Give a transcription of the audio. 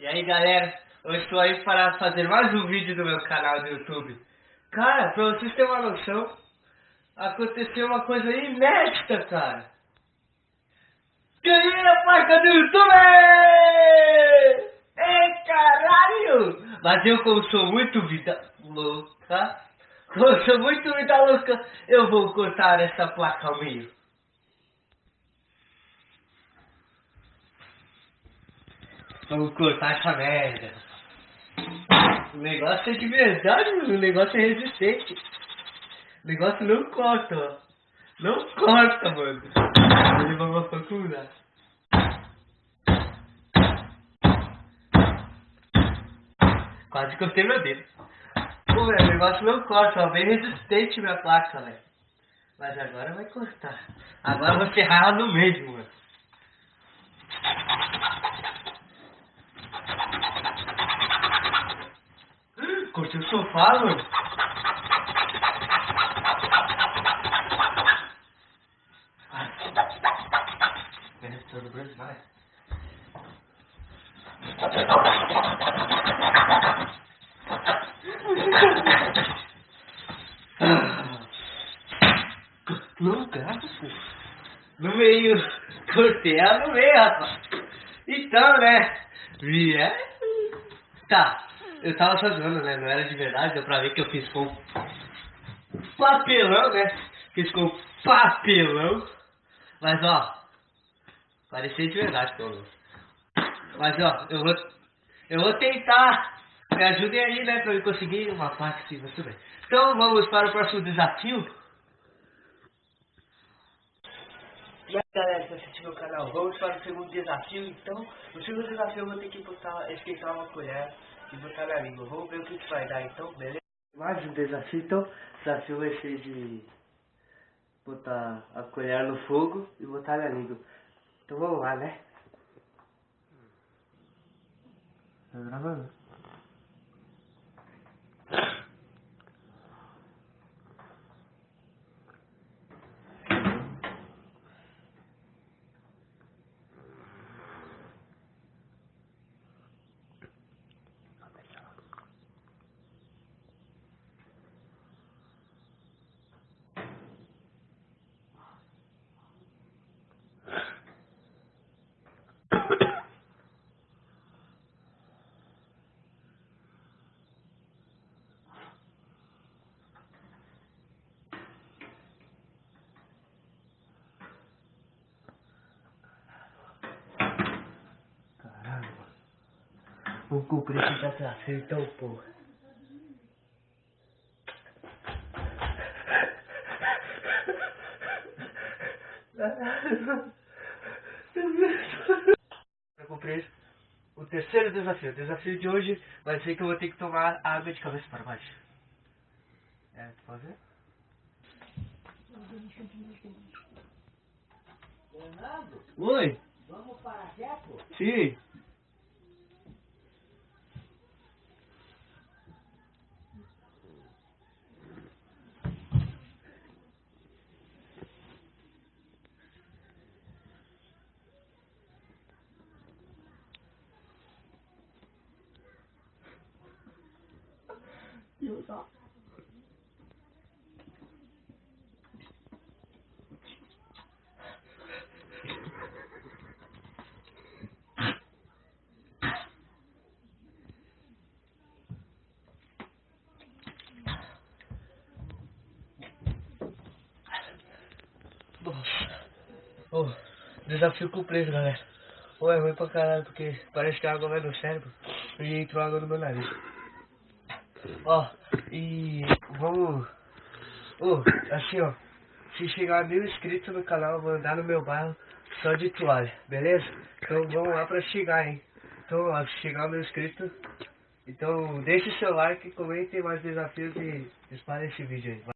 E aí galera, eu estou aí para fazer mais um vídeo no meu canal do YouTube. Cara, pra vocês terem uma noção, aconteceu uma coisa inédita, cara. Ganhei a placa do YouTube! Ei, caralho! Mas eu, como sou muito vida louca, eu vou cortar essa placa ao meio. Vamos cortar essa merda. O negócio é de verdade, mano. O negócio é resistente. O negócio não corta, ó. Não corta, mano. Vou levar uma faculdade. Quase cortei meu dedo. Pô, velho, o negócio não corta, ó. Bem resistente minha placa, velho. Mas agora vai cortar. Agora eu vou ferrar ela no mesmo, mano. Cortei o sofá, mano. Todo Brasil, vai. Não, cara, pô. No meio. Cortei ela no meio, rapaz. Então, né? Tá. Eu tava só zoando, né? Não era de verdade. Deu pra ver que eu fiz com papelão, né? Fiz com papelão. Mas, ó. Parecia de verdade, pelo menos. Mas, ó. Eu vou tentar. Me ajudem aí, né? Pra eu conseguir uma parte assim, mas tudo bem. Então, vamos para o próximo desafio. E aí galera, que assistiu meu canal, vamos para o segundo desafio. Então, no segundo desafio eu vou ter que esquentar uma colher e botar na língua. Vamos ver o que vai dar então, beleza? Mais um desafio, então. O desafio vai ser de botar a colher no fogo e botar na língua. Então vamos lá, né? Tá gravando? Caramba. Vou cumprir esse desafio então, porra. Pra cumprir o terceiro desafio. O desafio de hoje vai ser que eu vou ter que tomar água de cabeça para baixo. É, pode ver? Fernando? Oi? Vamos para a Jepo? Sim. Nossa. Oh, desafio cumprido, galera. Oh, é ruim pra caralho, porque parece que a água vai no cérebro e entrou água no meu nariz. Ó, e vamos... Oh, assim, ó. Se chegar a 1000 inscritos no canal, eu vou andar no meu bairro só de toalha, beleza? Então vamos lá pra chegar, hein? Então, ó, se chegar a 1000 inscritos, então deixe seu like, comentem mais desafios e espalhem esse vídeo aí.